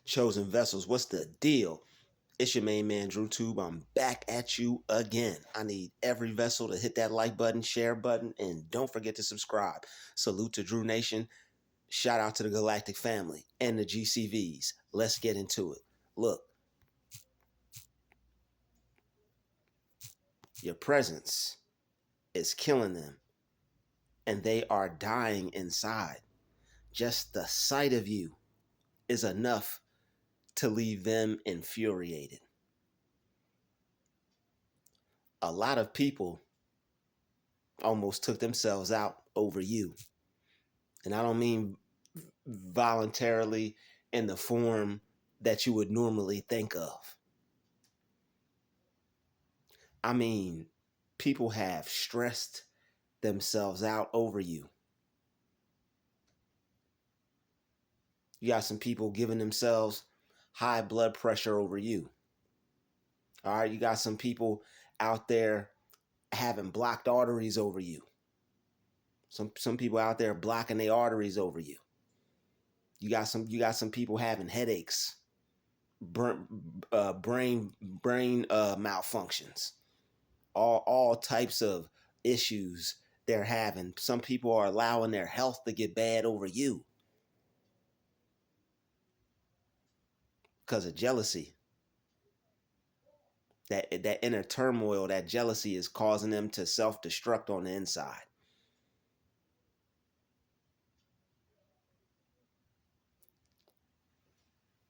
Chosen vessels, what's the deal? It's your main man, Druuill. I'm back at you again. I need every vessel to hit that like button, share button, and don't forget to subscribe. Salute to Drew Nation. Shout out to the Galactic family and the GCVs. Let's get into it. Look, your presence is killing them, and they are dying inside. Just the sight of you is enough to leave them infuriated. A lot of people almost took themselves out over you. And I don't mean voluntarily in the form that you would normally think of. I mean, people have stressed themselves out over you. You got some people giving themselves high blood pressure over you. All right, you got some people out there having blocked arteries over you. Some people out there blocking their arteries over you. You got some people having headaches, brain malfunctions, all types of issues they're having. Some people are allowing their health to get bad over you because of jealousy. That inner turmoil, that jealousy is causing them to self-destruct on the inside.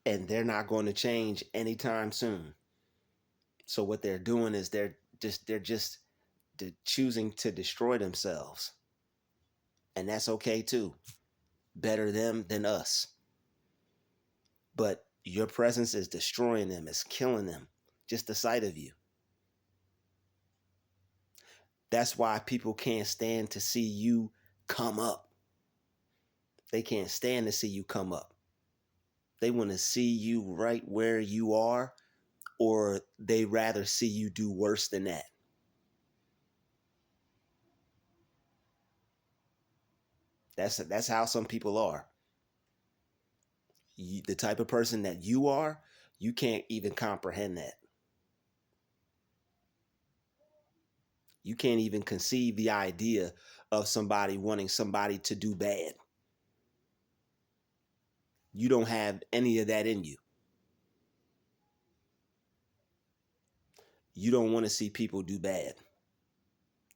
And they're not going to change anytime soon. So what they're doing is they're just choosing to destroy themselves. And that's okay too. Better them than us. But your presence is destroying them, it's killing them. Just the sight of you. That's why people can't stand to see you come up. They can't stand to see you come up. They want to see you right where you are, or they rather see you do worse than that. That's how some people are. The type of person that you are, you can't even comprehend that. You can't even conceive the idea of somebody wanting somebody to do bad. You don't have any of that in you. You don't want to see people do bad.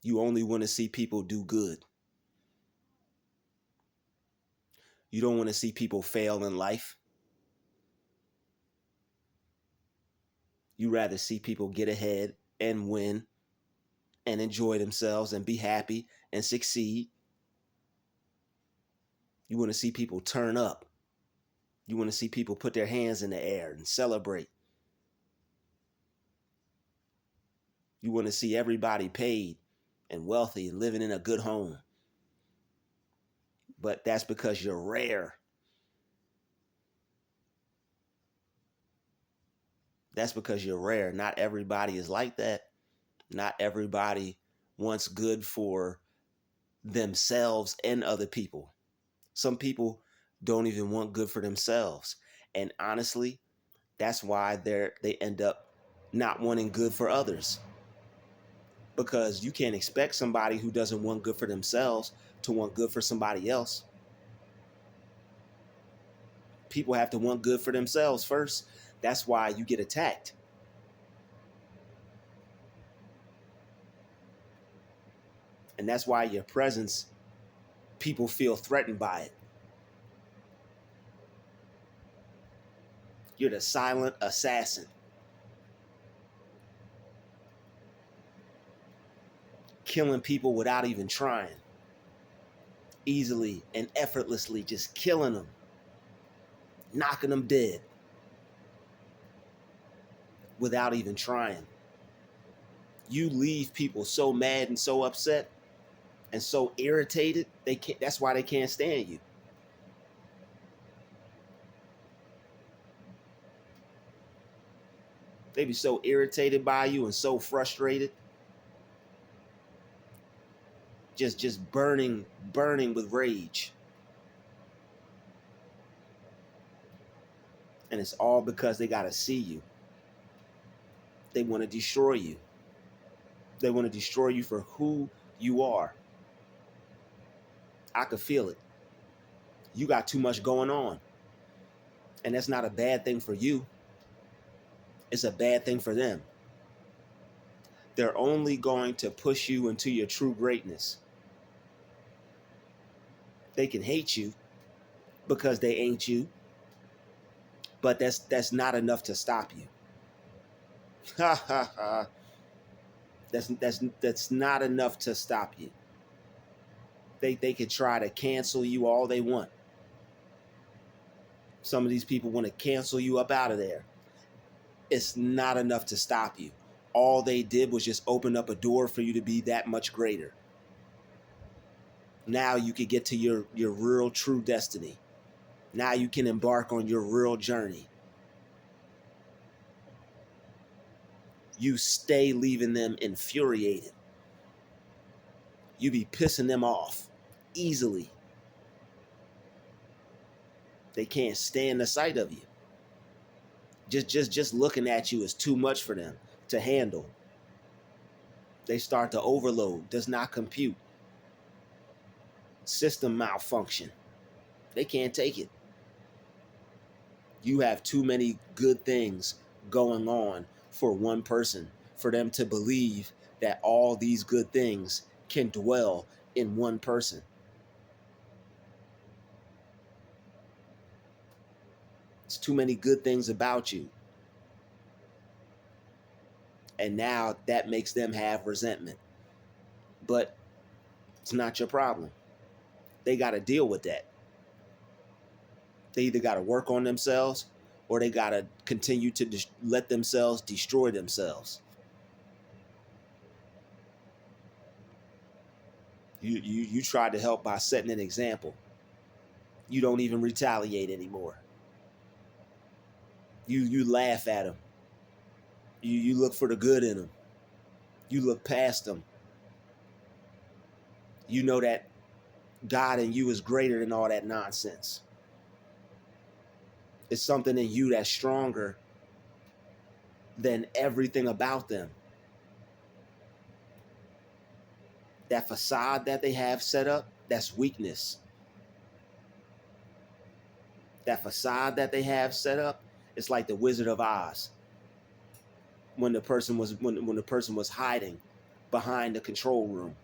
You only want to see people do good. You don't want to see people fail in life. You rather see people get ahead and win and enjoy themselves and be happy and succeed. You want to see people turn up. You want to see people put their hands in the air and celebrate. You want to see everybody paid and wealthy and living in a good home. But that's because you're rare. That's because you're rare. Not everybody is like that. Not everybody wants good for themselves and other people. Some people don't even want good for themselves. And honestly, that's why they end up not wanting good for others. Because you can't expect somebody who doesn't want good for themselves to want good for somebody else. People have to want good for themselves first. That's why you get attacked. And that's why your presence, people feel threatened by it. You're the silent assassin. Killing people without even trying. Easily and effortlessly just killing them. Knocking them dead. Without even trying. You leave people so mad and so upset and so irritated, that's why they can't stand you. They be so irritated by you and so frustrated. Just burning with rage. And it's all because they got to see you. They want to destroy you. They want to destroy you for who you are. I could feel it. You got too much going on. And that's not a bad thing for you. It's a bad thing for them. They're only going to push you into your true greatness. They can hate you because they ain't you, but that's not enough to stop you. Ha ha ha. That's not enough to stop you. They can try to cancel you all they want. Some of these people want to cancel you up out of there. It's not enough to stop you. All they did was just open up a door for you to be that much greater. Now you can get to your real true destiny. Now you can embark on your real journey. You stay leaving them infuriated. You be pissing them off easily. They can't stand the sight of you. Just looking at you is too much for them to handle. They start to overload, does not compute. System malfunction. They can't take it. You have too many good things going on for one person for them to believe that all these good things can dwell in one person. It's too many good things about you. And now that makes them have resentment. But it's not your problem. They got to deal with that. They either got to work on themselves or they got to continue to let themselves destroy themselves. You try to help by setting an example. You don't even retaliate anymore. You laugh at them. You look for the good in them. You look past them. You know that God in you is greater than all that nonsense. It's something in you that's stronger than everything about them. That facade that they have set up, that's weakness. That facade that they have set up, it's like the Wizard of Oz. When the person was hiding behind the control room,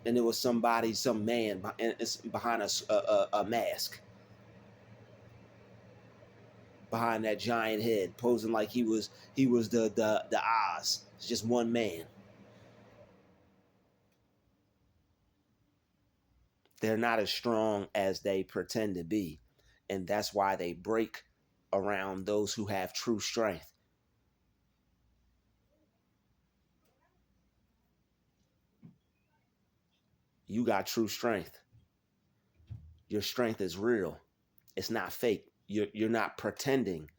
and there was some man behind a mask, behind that giant head, posing like he was the Oz. It's just one man. They're not as strong as they pretend to be, and that's why they break around those who have true strength. You got true strength. Your strength is real. It's not fake. You're not pretending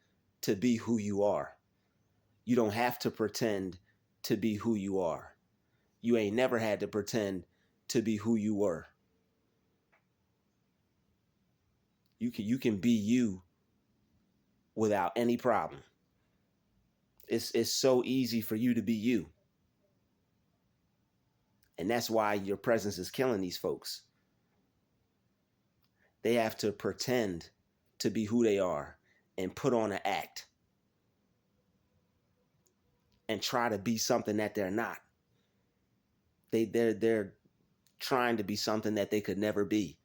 to be who you are. You don't have to pretend to be who you are. You ain't never had to pretend to be who you were. You can be you without any problem. It's so easy for you to be you. And that's why your presence is killing these folks. They have to pretend to be who they are and put on an act and try to be something that they're not. They're trying to be something that they could never be.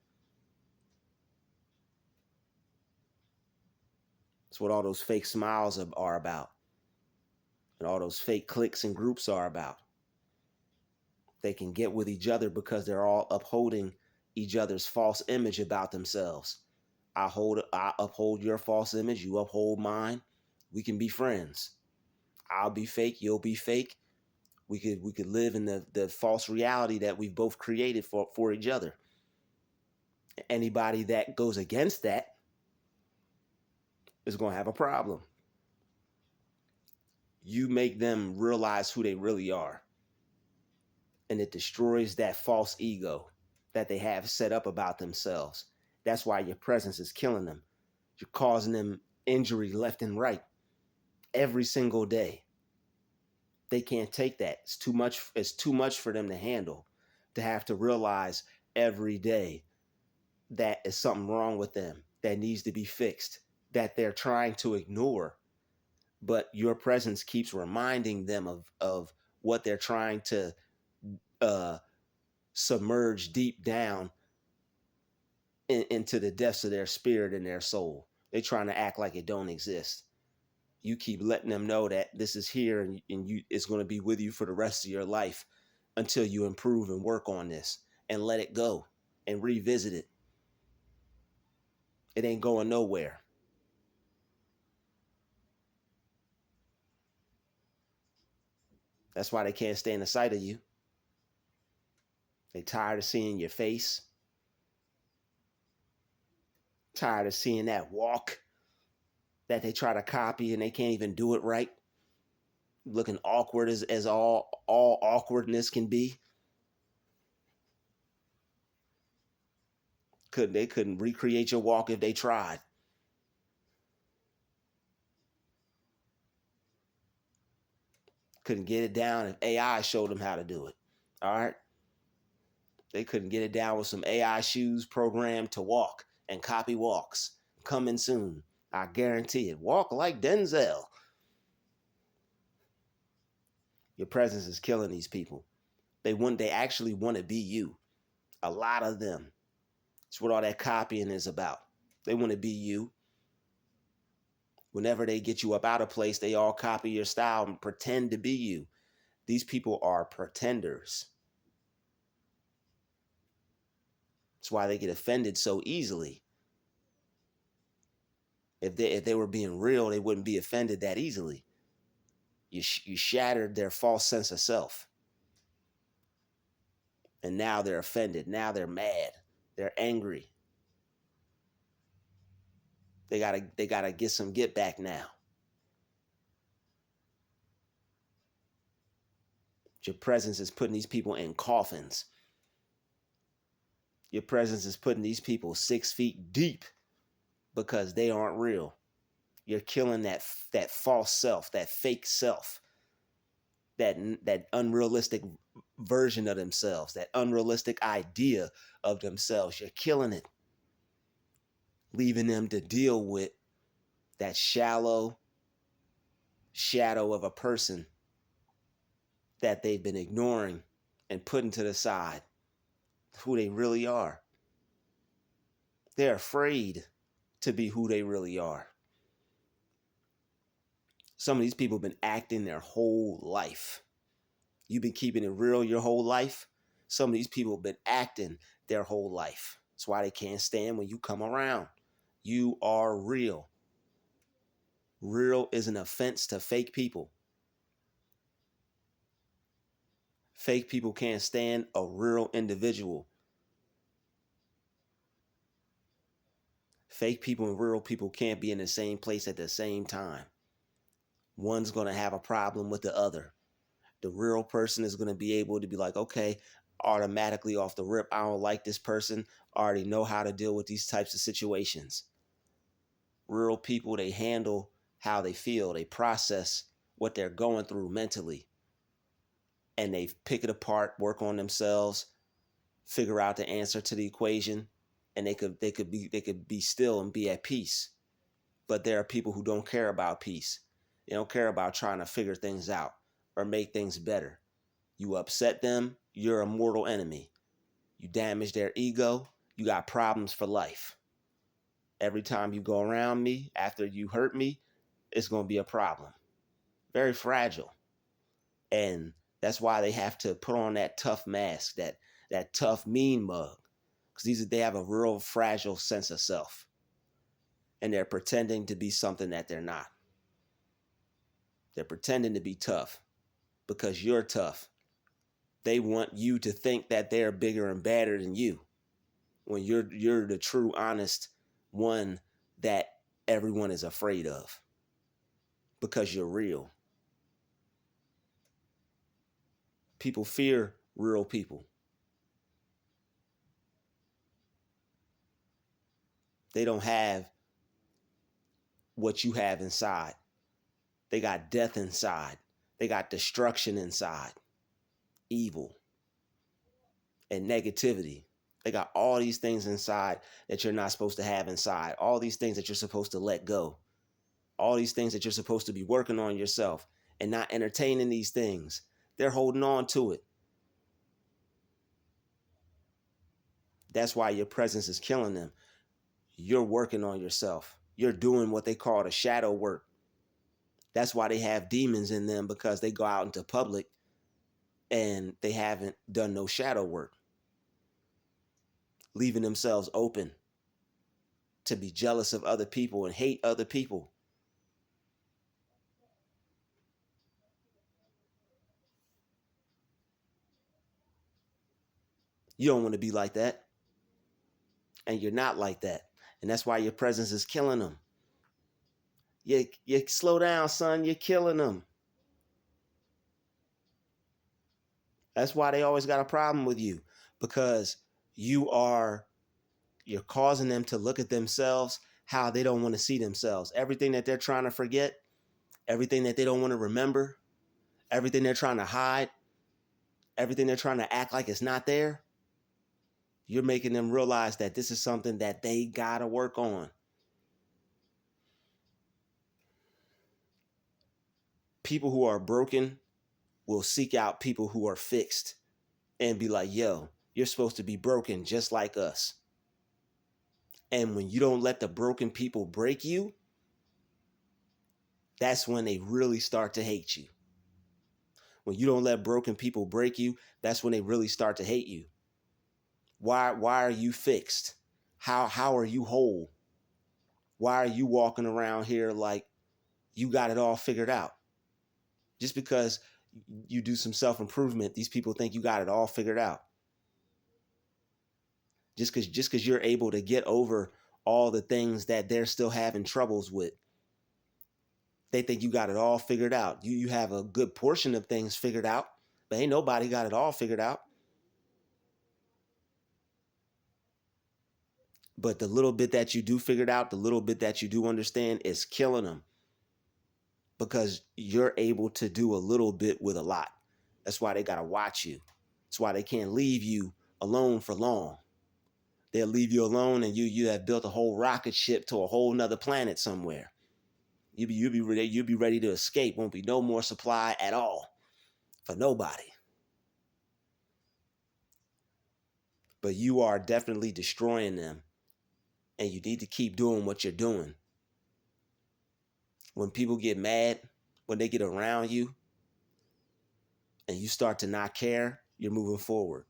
That's what all those fake smiles are about. And all those fake cliques and groups are about. They can get with each other because they're all upholding each other's false image about themselves. I uphold your false image, you uphold mine. We can be friends. I'll be fake, you'll be fake. We could live in the false reality that we've both created for each other. Anybody that goes against that is going to have a problem. You make them realize who they really are. And it destroys that false ego that they have set up about themselves. That's why your presence is killing them. You're causing them injury left and right every single day. They can't take that. It's too much. It's too much for them to handle, to have to realize every day that is something wrong with them that needs to be fixed, that they're trying to ignore. But your presence keeps reminding them of what they're trying to uh, submerge deep down into the depths of their spirit and their soul. They're trying to act like it don't exist. You keep letting them know that this is here, and you it's going to be with you for the rest of your life until you improve and work on this and let it go and revisit it. It ain't going nowhere. That's why they can't stand the sight of you. They tired of seeing your face, tired of seeing that walk that they try to copy and they can't even do it right. Looking awkward as all awkwardness can be. They couldn't recreate your walk if they tried. Couldn't get it down if AI showed them how to do it. All right. They couldn't get it down with some AI shoes programmed to walk and copy walks. Coming soon. I guarantee it. Walk like Denzel. Your presence is killing these people. They actually want to be you. A lot of them. It's what all that copying is about. They want to be you. Whenever they get you up out of place, they all copy your style and pretend to be you. These people are pretenders. That's why they get offended so easily. If they were being real, they wouldn't be offended that easily. You shattered their false sense of self, and now they're offended. Now they're mad. They're angry. They gotta get some get back now. Your presence is putting these people in coffins. Your presence is putting these people 6 feet deep because they aren't real. You're killing that false self, that fake self, that unrealistic version of themselves, that unrealistic idea of themselves. You're killing it, leaving them to deal with that shallow shadow of a person that they've been ignoring and putting to the side, who they really are. They're afraid to be who they really are. Some of these people have been acting their whole life. You've been keeping it real your whole life. Some of these people have been acting their whole life. That's why they can't stand when you come around. You are real. Real is an offense to fake people. Fake people can't stand a real individual. Fake people and real people can't be in the same place at the same time. One's going to have a problem with the other. The real person is going to be able to be like, okay, automatically off the rip, I don't like this person. I already know how to deal with these types of situations. Real people, they handle how they feel. They process what they're going through mentally. And they pick it apart, work on themselves, figure out the answer to the equation, and they could be still and be at peace. But there are people who don't care about peace. They don't care about trying to figure things out or make things better. You upset them, you're a mortal enemy. You damage their ego, you got problems for life. Every time you go around me, after you hurt me, it's going to be a problem. Very fragile. And that's why they have to put on that tough mask, that tough mean mug. Because they have a real fragile sense of self. And they're pretending to be something that they're not. They're pretending to be tough because you're tough. They want you to think that they're bigger and badder than you, when you're the true, honest one that everyone is afraid of because you're real. People fear real people. They don't have what you have inside. They got death inside. They got destruction inside, evil and negativity. They got all these things inside that you're not supposed to have inside. All these things that you're supposed to let go. All these things that you're supposed to be working on yourself and not entertaining these things. They're holding on to it. That's why your presence is killing them. You're working on yourself. You're doing what they call the shadow work. That's why they have demons in them, because they go out into public and they haven't done no shadow work, leaving themselves open to be jealous of other people and hate other people. You don't want to be like that. And you're not like that. And that's why your presence is killing them. You slow down, son. You're killing them. That's why they always got a problem with you, because you're causing them to look at themselves how they don't want to see themselves. Everything that they're trying to forget, everything that they don't want to remember, everything they're trying to hide, everything they're trying to act like it's not there. You're making them realize that this is something that they got to work on. People who are broken will seek out people who are fixed and be like, yo, you're supposed to be broken just like us. And when you don't let the broken people break you, that's when they really start to hate you. When you don't let broken people break you, that's when they really start to hate you. Why are you fixed? How are you whole? Why are you walking around here like you got it all figured out? Just because you do some self-improvement, these people think you got it all figured out. Just because you're able to get over all the things that they're still having troubles with, they think you got it all figured out. You have a good portion of things figured out, but ain't nobody got it all figured out. But the little bit that you do figured out, the little bit that you do understand, is killing them, because you're able to do a little bit with a lot. That's why they got to watch you. That's why they can't leave you alone for long. They'll leave you alone and you have built a whole rocket ship to a whole nother planet somewhere. You'll be ready to escape. Won't be no more supply at all for nobody. But you are definitely destroying them, and you need to keep doing what you're doing. When people get mad, when they get around you, and you start to not care, you're moving forward.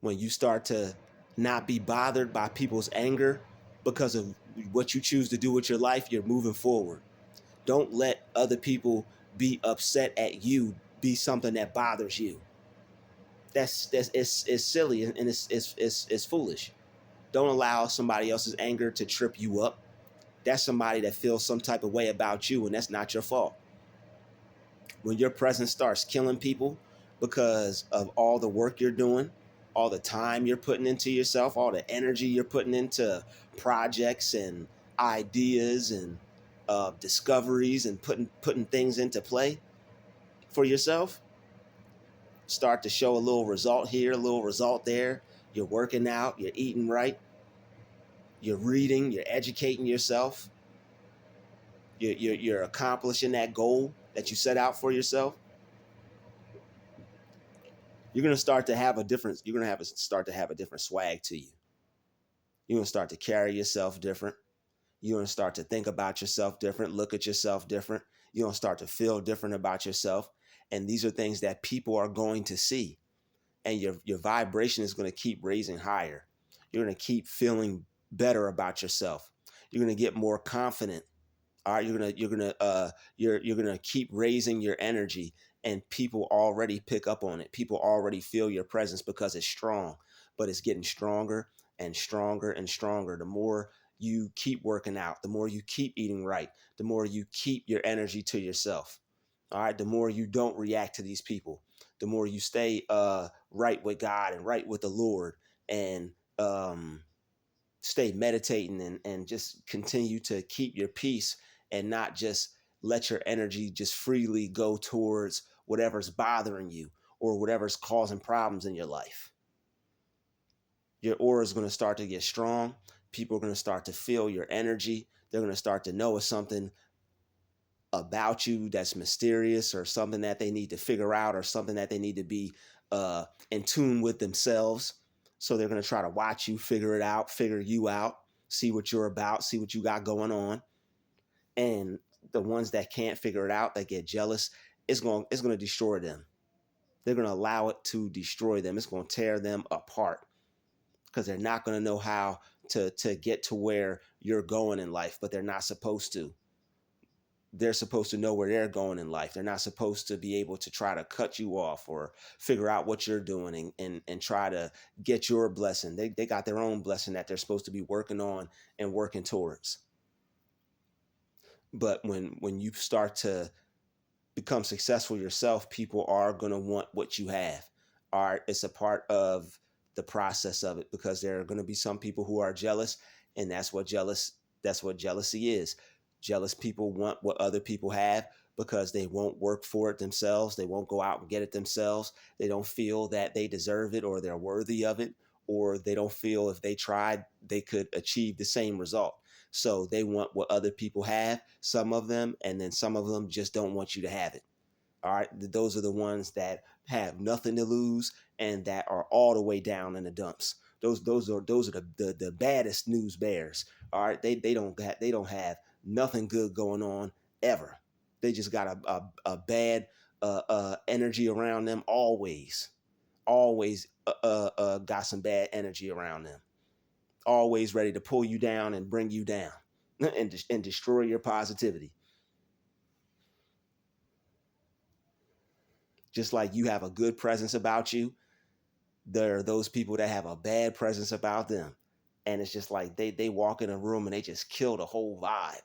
When you start to not be bothered by people's anger because of what you choose to do with your life, you're moving forward. Don't let other people be upset at you be something that bothers you. It's silly, and it's foolish. Don't allow somebody else's anger to trip you up. That's somebody that feels some type of way about you, and that's not your fault. When your presence starts killing people because of all the work you're doing, all the time you're putting into yourself, all the energy you're putting into projects and ideas and discoveries and putting things into play for yourself, start to show a little result here, a little result there. You're working out, you're eating right, you're reading, you're educating yourself, you're accomplishing that goal that you set out for yourself. You're gonna start to have a different. You're gonna start to have a different swag to you. You're gonna start to carry yourself different. You're gonna start to think about yourself different, look at yourself different. You're gonna start to feel different about yourself, and these are things that people are going to see. And your vibration is going to keep raising higher. You're going to keep feeling better about yourself. You're going to get more confident. All right, you're gonna keep raising your energy, and people already pick up on it. People already feel your presence because it's strong, but it's getting stronger and stronger and stronger. The more you keep working out, the more you keep eating right, the more you keep your energy to yourself. All right, the more you don't react to these people, the more you stay right with God and right with the Lord, and stay meditating and just continue to keep your peace and not just let your energy just freely go towards whatever's bothering you or whatever's causing problems in your life. Your aura is going to start to get strong. People are going to start to feel your energy. They're going to start to know it's something about you that's mysterious, or something that they need to figure out, or something that they need to be in tune with themselves. So they're going to try to watch you figure it out, figure you out, see what you're about, see what you got going on. And the ones that can't figure it out, that get jealous, it's going to destroy them. They're going to allow it to destroy them. It's going to tear them apart, because they're not going to know how to get to where you're going in life, but they're not supposed to. They're supposed to know where they're going in life. They're not supposed to be able to try to cut you off or figure out what you're doing and try to get your blessing. They got their own blessing that they're supposed to be working on and working towards. But when you start to become successful yourself, people are going to want what you have. Art, it's a part of the process of it, because there are going to be some people who are jealous, and that's what jealousy is. Jealous people want what other people have, because they won't work for it themselves. They won't go out and get it themselves. They don't feel that they deserve it or they're worthy of it, or they don't feel if they tried they could achieve the same result. So they want what other people have, some of them, and then some of them just don't want you to have it. All right. Those are the ones that have nothing to lose and that are all the way down in the dumps. Those are the baddest news bears. All right. They don't have nothing good going on ever. They just got a bad energy around them always. Always got some bad energy around them. Always ready to pull you down and bring you down and destroy your positivity. Just like you have a good presence about you, there are those people that have a bad presence about them. And it's just like they walk in a room and they just kill the whole vibe.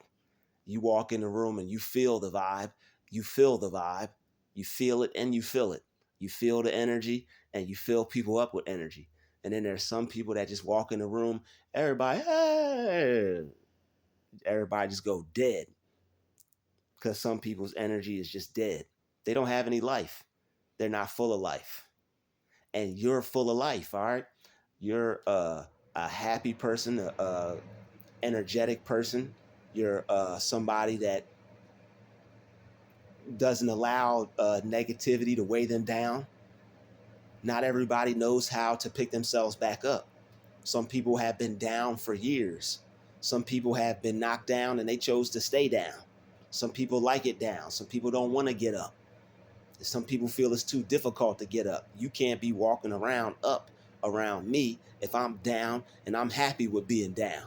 You walk in the room and you feel the vibe. You feel the vibe. You feel it and you feel it. You feel the energy and you fill people up with energy. And then there's some people that just walk in the room, everybody, hey, everybody just go dead, because some people's energy is just dead. They don't have any life. They're not full of life. And you're full of life, all right? You're a happy person, a energetic person. You're somebody that doesn't allow negativity to weigh them down. Not everybody knows how to pick themselves back up. Some people have been down for years. Some people have been knocked down and they chose to stay down. Some people like it down. Some people don't want to get up. Some people feel it's too difficult to get up. You can't be walking around up around me if I'm down and I'm happy with being down.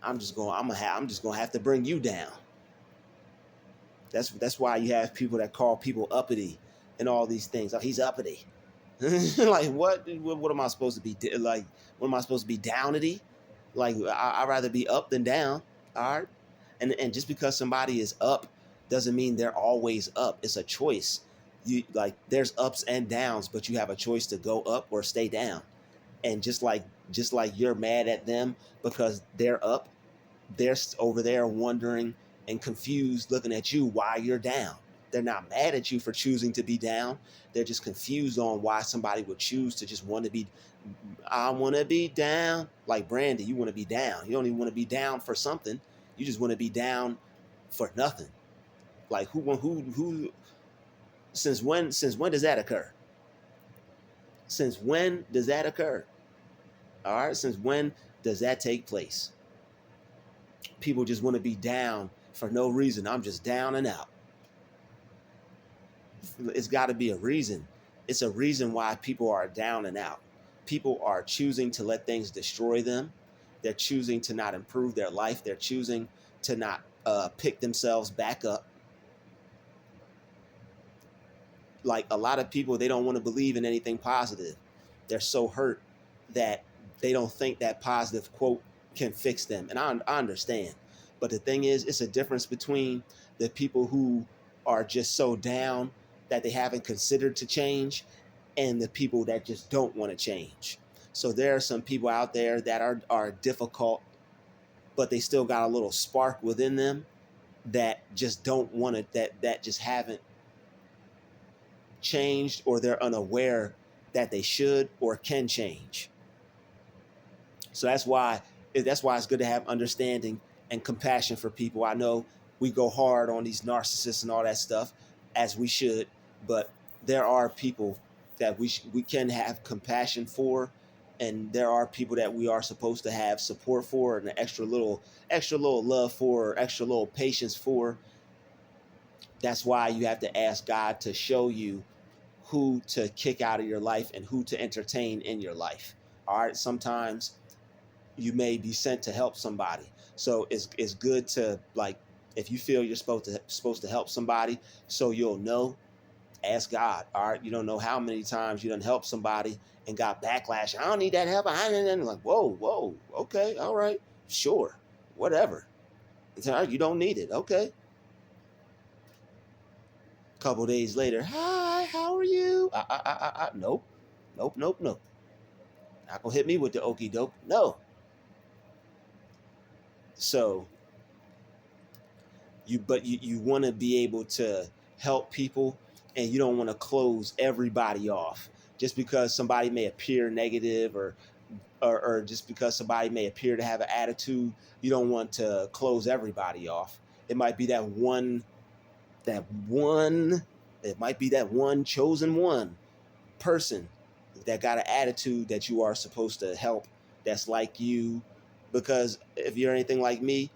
I'm just gonna have to bring you down. That's why you have people that call people uppity and all these things. Oh, he's uppity. Like what? What am I supposed to be like? What am I supposed to be downity? Like I'd rather be up than down. All right. And just because somebody is up doesn't mean they're always up. It's a choice. You like there's ups and downs, but you have a choice to go up or stay down. And just like you're mad at them because they're up, they're over there wondering and confused looking at you why you're down. They're not mad at you for choosing to be down. They're just confused on why somebody would choose to just want to be, I want to be down. Like Brandy, you want to be down. You don't even want to be down for something. You just want to be down for nothing. Like who since when does that occur? Since when does that occur? All right, since when does that take place? People just want to be down for no reason. I'm just down and out. It's got to be a reason. It's a reason why people are down and out. People are choosing to let things destroy them. They're choosing to not improve their life. They're choosing to not pick themselves back up. Like a lot of people, they don't want to believe in anything positive. They're so hurt that they don't think that positive quote can fix them. And I understand. But the thing is, it's a difference between the people who are just so down that they haven't considered to change and the people that just don't want to change. So there are some people out there that are difficult, but they still got a little spark within them. that just don't want it, that just haven't changed, or they're unaware that they should or can change. So that's why it's good to have understanding and compassion for people. I know we go hard on these narcissists and all that stuff, as we should, but there are people that we can have compassion for, and there are people that we are supposed to have support for, and an extra little love for, or extra little patience for. That's why you have to ask God to show you who to kick out of your life and who to entertain in your life. All right, sometimes you may be sent to help somebody. So it's good to, like, if you feel you're supposed to help somebody, so you'll know, ask God. All right, you don't know how many times you done helped somebody and got backlash. I don't need that help. I didn't like, whoa, okay, all right, sure, whatever. It's all right, you don't need it. Okay. A couple days later, hi, how are you? Nope, nope. Not gonna hit me with the okey doke. No. So you want to be able to help people, and you don't want to close everybody off just because somebody may appear negative, or just because somebody may appear to have an attitude. You don't want to close everybody off. It might be that one it might be that one chosen one person that got an attitude that you are supposed to help, that's like you. Because if you're anything like me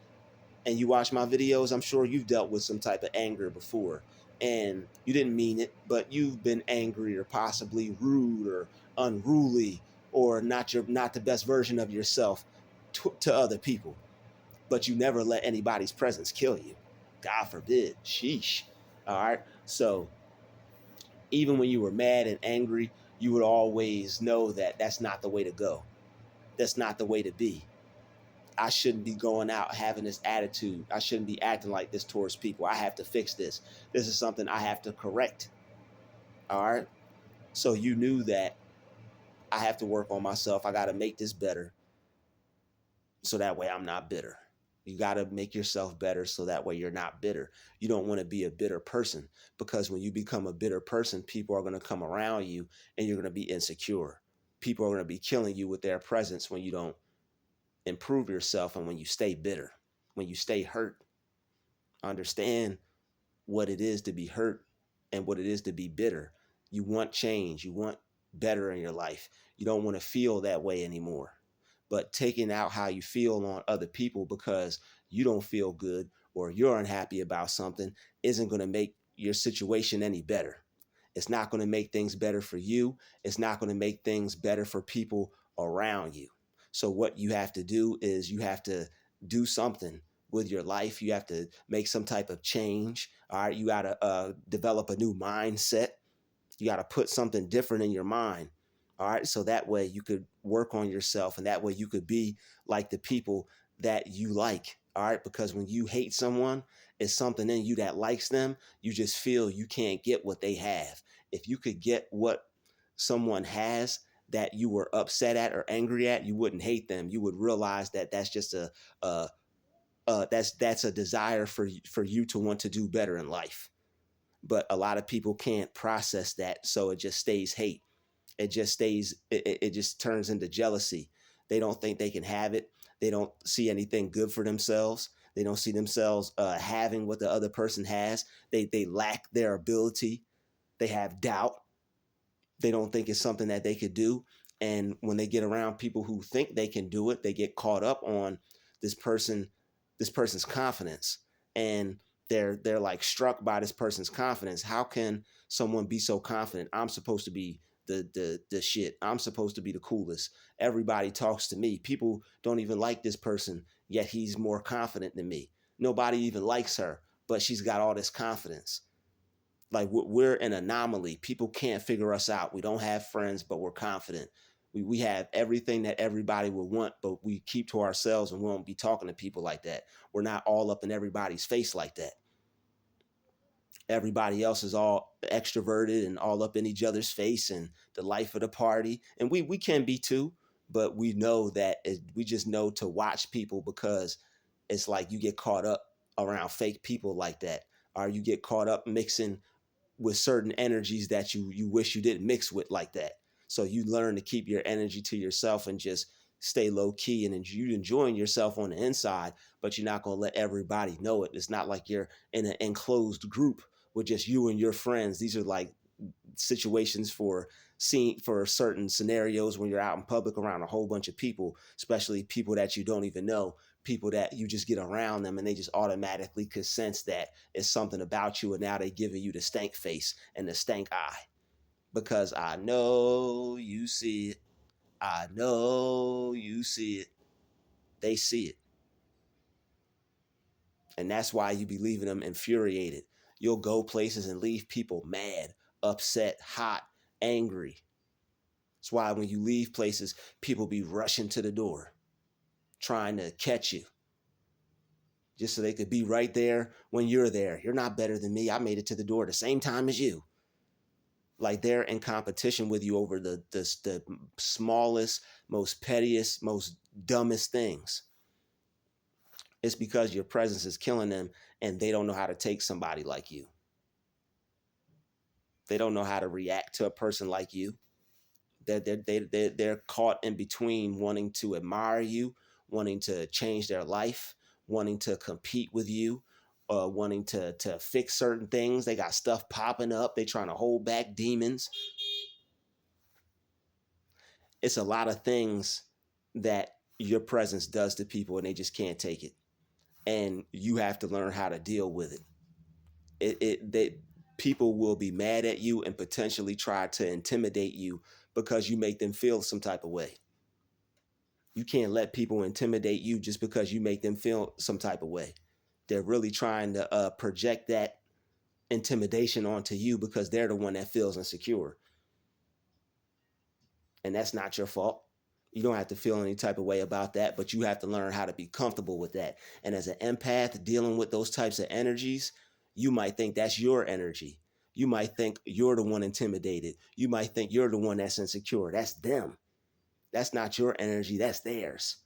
and you watch my videos, I'm sure you've dealt with some type of anger before, and you didn't mean it, but you've been angry or possibly rude or unruly, or not the best version of yourself to other people, but you never let anybody's presence kill you. God forbid. Sheesh. All right. So even when you were mad and angry, you would always know that that's not the way to go. That's not the way to be. I shouldn't be going out having this attitude. I shouldn't be acting like this towards people. I have to fix this. This is something I have to correct. All right. So you knew that I have to work on myself. I got to make this better so that way I'm not bitter. You got to make yourself better so that way you're not bitter. You don't want to be a bitter person, because when you become a bitter person, people are going to come around you and you're going to be insecure. People are going to be killing you with their presence when you don't improve yourself, and when you stay bitter, when you stay hurt. Understand what it is to be hurt and what it is to be bitter. You want change. You want better in your life. You don't want to feel that way anymore. But taking out how you feel on other people because you don't feel good or you're unhappy about something isn't going to make your situation any better. It's not going to make things better for you. It's not going to make things better for people around you. So what you have to do is you have to do something with your life. You have to make some type of change. All right. You got to develop a new mindset. You got to put something different in your mind. All right. So that way you could work on yourself, and that way you could be like the people that you like. All right. Because when you hate someone, it's something in you that likes them. You just feel you can't get what they have. If you could get what someone has that you were upset at or angry at, you wouldn't hate them. You would realize that that's just a that's a desire for you to want to do better in life. But a lot of people can't process that, so it just stays hate. It just turns into jealousy. They don't think they can have it. They don't see anything good for themselves. They don't see themselves having what the other person has. They lack their ability. They have doubt. They don't think it's something that they could do. And when they get around people who think they can do it, they get caught up on this person, this person's confidence. And they're like struck by this person's confidence. How can someone be so confident? I'm supposed to be the shit. I'm supposed to be the coolest. Everybody talks to me. People don't even like this person, yet he's more confident than me. Nobody even likes her, but she's got all this confidence. Like, we're an anomaly. People can't figure us out. We don't have friends, but we're confident. We have everything that everybody would want, but we keep to ourselves, and we won't be talking to people like that. We're not all up in everybody's face like that. Everybody else is all extroverted and all up in each other's face and the life of the party. And we can be too, but we know that we just know to watch people, because it's like you get caught up around fake people like that, or you get caught up mixing with certain energies that you wish you didn't mix with like that. So you learn to keep your energy to yourself and just stay low key, and you enjoying yourself on the inside, but you're not going to let everybody know it. It's not like you're in an enclosed group with just you and your friends. These are like situations for seeing for certain scenarios when you're out in public around a whole bunch of people, especially people that you don't even know, people that you just get around them and they just automatically could sense that it's something about you, and now they giving you the stank face and the stank eye. Because I know you see it. I know you see it. They see it. And that's why you be leaving them infuriated. You'll go places and leave people mad, upset, hot, angry. That's why when you leave places, people be rushing to the door, trying to catch you, just so they could be right there when you're there. You're not better than me. I made it to the door the same time as you. Like they're in competition with you over the smallest, most pettiest, most dumbest things. It's because your presence is killing them, and they don't know how to take somebody like you. They don't know how to react to a person like you. They're caught in between wanting to admire you, wanting to change their life, wanting to compete with you, wanting to fix certain things. They got stuff popping up. They trying to hold back demons. It's a lot of things that your presence does to people, and they just can't take it. And you have to learn how to deal with it. They people will be mad at you and potentially try to intimidate you because you make them feel some type of way. You can't let people intimidate you just because you make them feel some type of way. They're really trying to project that intimidation onto you because they're the one that feels insecure. And that's not your fault. You don't have to feel any type of way about that, but you have to learn how to be comfortable with that. And as an empath dealing with those types of energies, you might think that's your energy. You might think you're the one intimidated. You might think you're the one that's insecure. That's them. That's not your energy. That's theirs.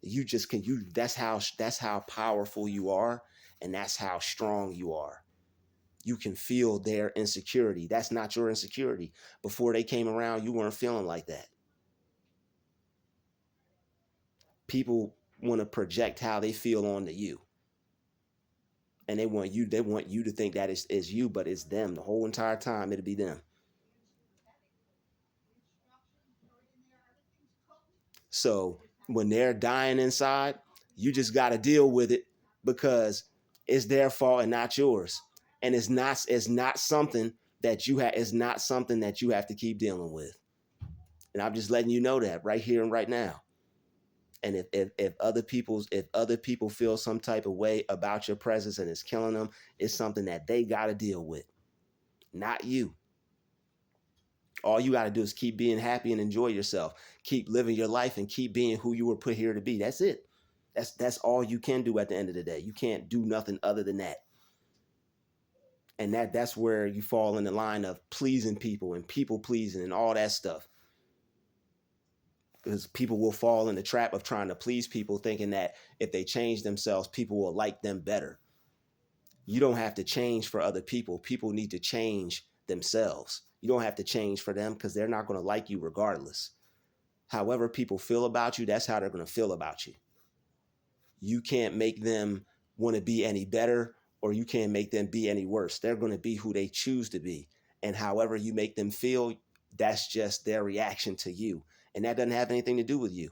You just can you that's how powerful you are, and that's how strong you are. You can feel their insecurity. That's not your insecurity. Before they came around, you weren't feeling like that. People want to project how they feel onto you, and they want you to think that is you, but it's them. The whole entire time it'll be them. So when they're dying inside, you just got to deal with it because it's their fault and not yours. And it's not something that you have it's not something that you have to keep dealing with. And I'm just letting you know that right here and right now. And if other people feel some type of way about your presence and it's killing them, it's something that they got to deal with, not you. All you got to do is keep being happy and enjoy yourself. Keep living your life and keep being who you were put here to be. That's it. That's all you can do at the end of the day. You can't do nothing other than that. And that's where you fall in the line of pleasing people and people pleasing and all that stuff. Because people will fall in the trap of trying to please people, thinking that if they change themselves, people will like them better. You don't have to change for other people. People need to change themselves. You don't have to change for them because they're not going to like you regardless. However people feel about you, that's how they're going to feel about you. You can't make them want to be any better, or you can't make them be any worse. They're going to be who they choose to be. And however you make them feel, that's just their reaction to you. And that doesn't have anything to do with you.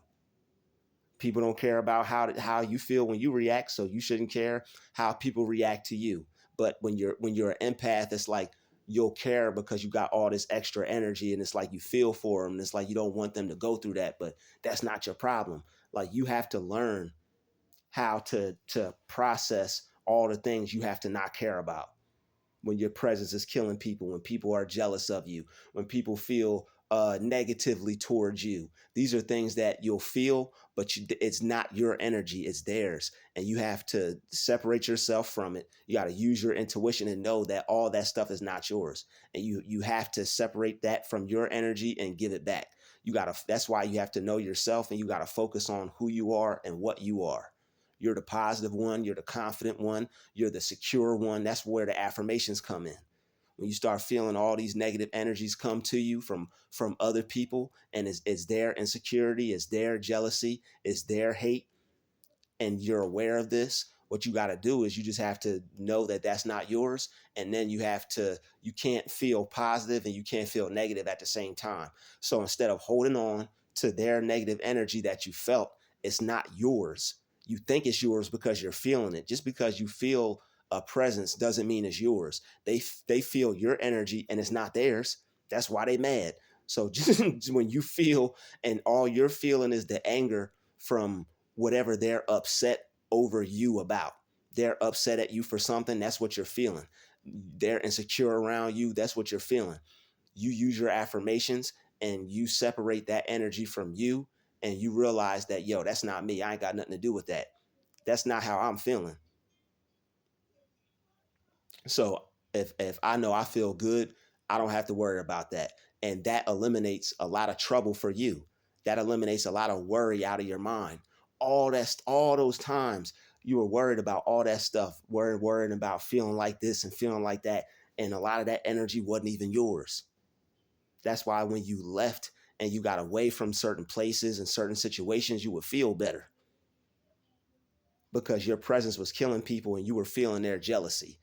People don't care about how you feel when you react, so you shouldn't care how people react to you. But when you're an empath, it's like you'll care because you got all this extra energy, and it's like you feel for them, and it's like you don't want them to go through that, but that's not your problem. Like you have to learn how to process all the things you have to not care about when your presence is killing people, when people are jealous of you, when people feel negatively towards you. These are things that you'll feel, but it's not your energy, it's theirs. And you have to separate yourself from it. You got to use your intuition and know that all that stuff is not yours. And you have to separate that from your energy and give it back. That's why you have to know yourself, and you got to focus on who you are and what you are. You're the positive one. You're the confident one. You're the secure one. That's where the affirmations come in. When you start feeling all these negative energies come to you from other people, and it's their insecurity, it's their jealousy, it's their hate, and you're aware of this, what you got to do is you just have to know that that's not yours. And then you can't feel positive and you can't feel negative at the same time. So instead of holding on to their negative energy that you felt, it's not yours. You think it's yours because you're feeling it. Just because you feel a presence doesn't mean it's yours. They feel your energy and it's not theirs. That's why they mad. So just when you feel, and all you're feeling is the anger from whatever they're upset over you about. They're upset at you for something, that's what you're feeling. They're insecure around you, that's what you're feeling. You use your affirmations and you separate that energy from you, and you realize that, yo, that's not me. I ain't got nothing to do with that. That's not how I'm feeling. So if I know I feel good, I don't have to worry about that. And that eliminates a lot of trouble for you. That eliminates a lot of worry out of your mind. All those times you were worried about all that stuff, worrying about feeling like this and feeling like that. And a lot of that energy wasn't even yours. That's why when you left and you got away from certain places and certain situations, you would feel better, because your presence was killing people and you were feeling their jealousy.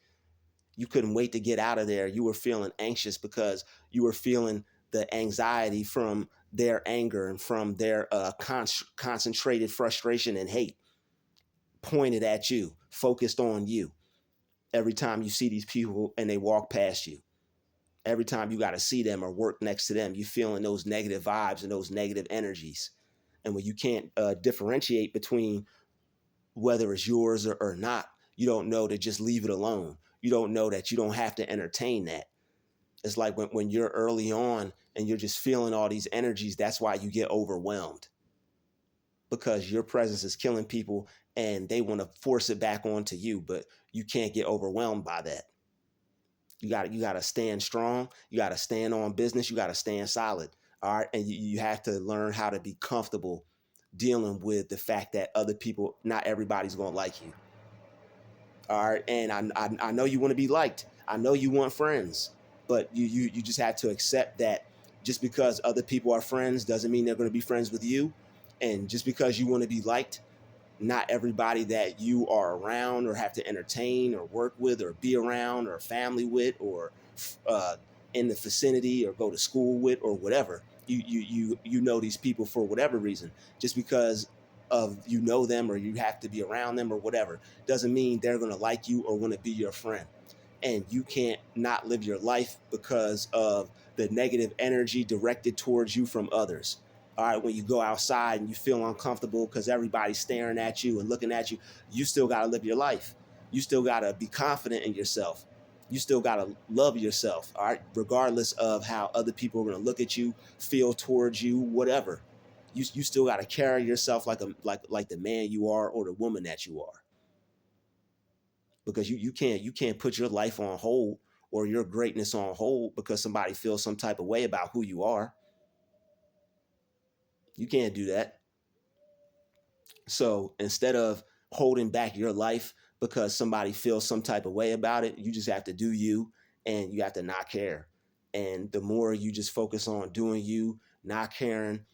You couldn't wait to get out of there. You were feeling anxious because you were feeling the anxiety from their anger and from their concentrated frustration and hate pointed at you, focused on you. Every time you see these people and they walk past you, every time you got to see them or work next to them, you feeling those negative vibes and those negative energies. And when you can't differentiate between whether it's yours or not, you don't know to just leave it alone. You don't know that you don't have to entertain that. It's like when you're early on and you're just feeling all these energies, that's why you get overwhelmed, because your presence is killing people and they want to force it back onto you, but you can't get overwhelmed by that. You got to stand strong. You got to stand on business. You got to stand solid. All right. And you have to learn how to be comfortable dealing with the fact that other people, not everybody's going to like you. All right. And I know you want to be liked. I know you want friends, but you just have to accept that just because other people are friends doesn't mean they're going to be friends with you. And just because you want to be liked, not everybody that you are around or have to entertain or work with or be around or family with or uh, in the vicinity or go to school with or whatever. You know these people for whatever reason. Just because of you know them or you have to be around them or whatever doesn't mean they're going to like you or want to be your friend. And you can't not live your life because of the negative energy directed towards you from others. All right, when you go outside and you feel uncomfortable because everybody's staring at you and looking at you, you still got to live your life. You still got to be confident in yourself. You still got to love yourself, all right, regardless of how other people are going to look at you, feel towards you, whatever. You still got to carry yourself like the man you are or the woman that you are, because you can't put your life on hold or your greatness on hold because somebody feels some type of way about who you are. You can't do that. So instead of holding back your life because somebody feels some type of way about it, you just have to do you, and you have to not care. And the more you just focus on doing you, not caring,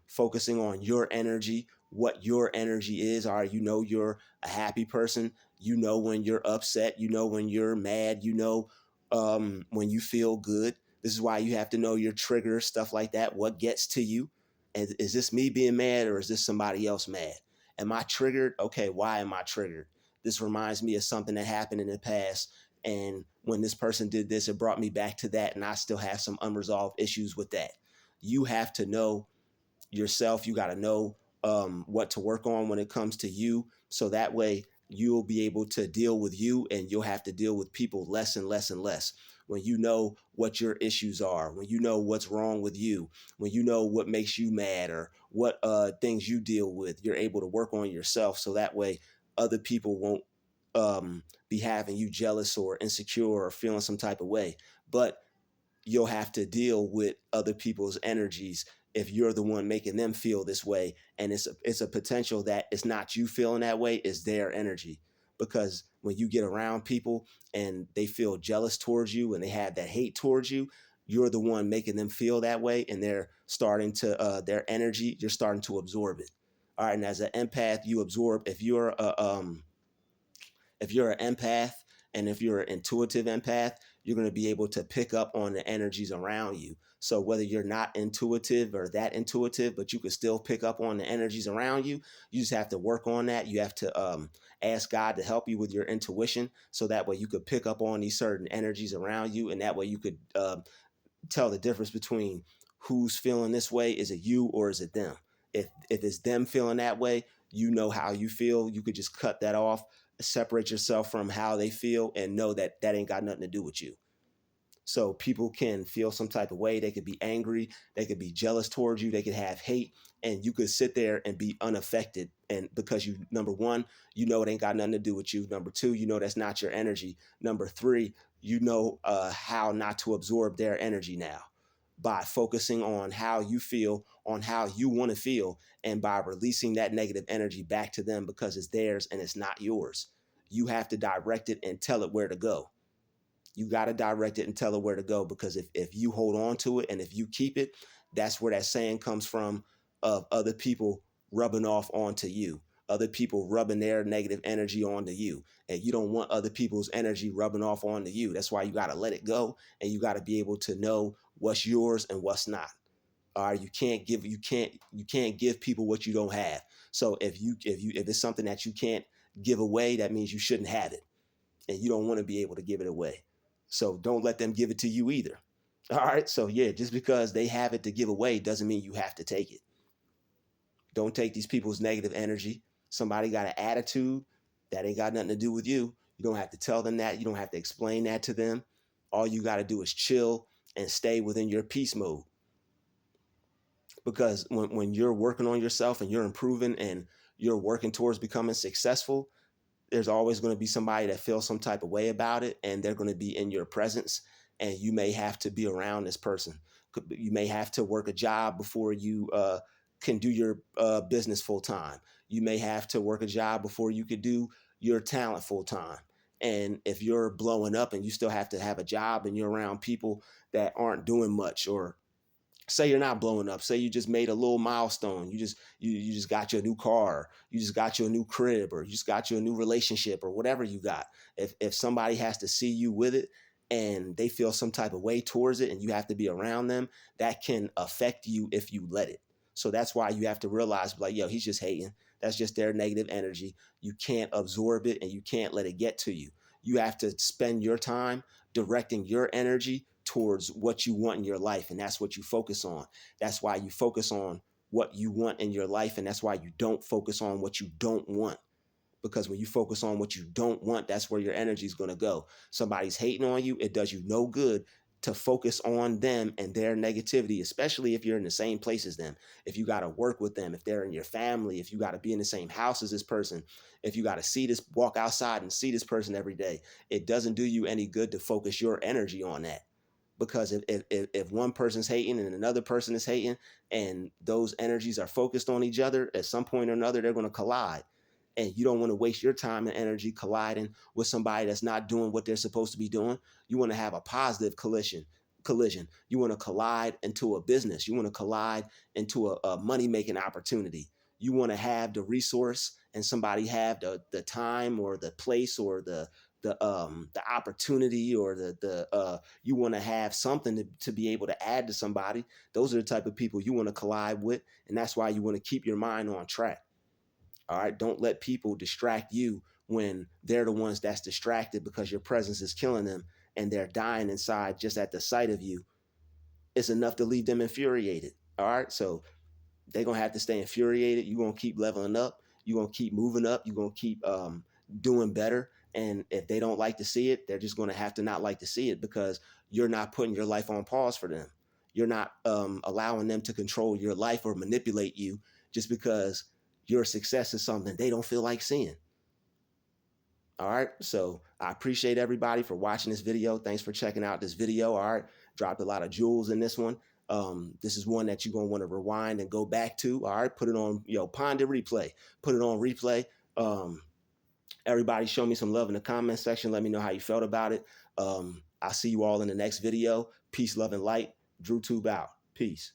focusing on your energy, what your energy is. All right, you know you're a happy person. You know when you're upset. You know when you're mad. You know when you feel good. This is why you have to know your triggers, stuff like that. What gets to you? And is this me being mad or is this somebody else mad? Am I triggered? Okay, why am I triggered? This reminds me of something that happened in the past. And when this person did this, it brought me back to that. And I still have some unresolved issues with that. You have to know yourself. You got to know what to work on when it comes to you. So that way you'll be able to deal with you, and you'll have to deal with people less and less and less. When you know what your issues are, when you know what's wrong with you, when you know what makes you mad or what things you deal with, you're able to work on yourself. So that way other people won't be having you jealous or insecure or feeling some type of way. But you'll have to deal with other people's energies if you're the one making them feel this way. And it's a potential that it's not you feeling that way, it's their energy. Because when you get around people and they feel jealous towards you and they have that hate towards you, you're the one making them feel that way, and they're starting to their energy, you're starting to absorb it. All right, and as an empath, you absorb. If you're an empath and if you're an intuitive empath, you're going to be able to pick up on the energies around you. So whether you're not intuitive or that intuitive, but you can still pick up on the energies around you, you just have to work on that. You have to ask God to help you with your intuition, so that way you could pick up on these certain energies around you, and that way you could tell the difference between who's feeling this way. Is it you or is it them? If it's them feeling that way, you know how you feel. You could just cut that off, separate yourself from how they feel, and know that that ain't got nothing to do with you. So people can feel some type of way. They could be angry. They could be jealous towards you. They could have hate, and you could sit there and be unaffected. And because you, number one, you know it ain't got nothing to do with you. Number two, you know that's not your energy. Number three, you know how not to absorb their energy now, by focusing on how you feel, on how you want to feel, and by releasing that negative energy back to them, because it's theirs and it's not yours. You have to direct it and tell it where to go. You got to direct it and tell it where to go, because if you hold on to it and if you keep it, that's where that saying comes from, of other people rubbing off onto you, other people rubbing their negative energy onto you. And you don't want other people's energy rubbing off onto you. That's why you got to let it go, and you got to be able to know what's yours and what's not. All right, you can't give people what you don't have. So if it's something that you can't give away, that means you shouldn't have it, and you don't want to be able to give it away. So don't let them give it to you either. All right. So yeah, just because they have it to give away doesn't mean you have to take it. Don't take these people's negative energy. Somebody got an attitude that ain't got nothing to do with you. You don't have to tell them that. You don't have to explain that to them. All you got to do is chill and stay within your peace mode. Because when you're working on yourself and you're improving and you're working towards becoming successful, there's always going to be somebody that feels some type of way about it, and they're going to be in your presence, and you may have to be around this person. You may have to work a job before you can do your business full time. You may have to work a job before you could do your talent full time. And if you're blowing up and you still have to have a job and you're around people that aren't doing much, or say you're not blowing up, say you just made a little milestone, you just got your new car, you just got your new crib, or you just got your new relationship, or whatever you got. If somebody has to see you with it and they feel some type of way towards it and you have to be around them, that can affect you if you let it. So that's why you have to realize, like, yo, he's just hating. That's just their negative energy. You can't absorb it and you can't let it get to you. You have to spend your time directing your energy towards what you want in your life, and that's what you focus on. That's why you focus on what you want in your life, and that's why you don't focus on what you don't want. Because when you focus on what you don't want, that's where your energy is going to go. Somebody's hating on you, it does you no good to focus on them and their negativity, especially if you're in the same place as them, if you got to work with them, if they're in your family, if you got to be in the same house as this person, if you got to walk outside and see this person every day. It doesn't do you any good to focus your energy on that. Because if one person's hating and another person is hating, and those energies are focused on each other, at some point or another they're going to collide. And you don't want to waste your time and energy colliding with somebody that's not doing what they're supposed to be doing. You want to have a positive collision. You want to collide into a business. You want to collide into a money-making opportunity. You want to have the resource and somebody have the time or the place or the opportunity, or the you want to have something to be able to add to somebody. Those are the type of people you want to collide with, and that's why you want to keep your mind on track. All right, don't let people distract you when they're the ones that's distracted, because your presence is killing them and they're dying inside just at the sight of you. It's enough to leave them infuriated. All right, so they're gonna have to stay infuriated. You're gonna keep leveling up. You're gonna keep moving up. You're gonna keep doing better. And if they don't like to see it, they're just gonna have to not like to see it, because you're not putting your life on pause for them. You're not allowing them to control your life or manipulate you just because your success is something they don't feel like seeing. All right. So I appreciate everybody for watching this video. Thanks for checking out this video. All right. Dropped a lot of jewels in this one. This is one that you're gonna want to rewind and go back to. All right, put it on, ponder replay. Put it on replay. Everybody show me some love in the comment section. Let me know how you felt about it. I'll see you all in the next video. Peace, love, and light. DruTube out. Peace.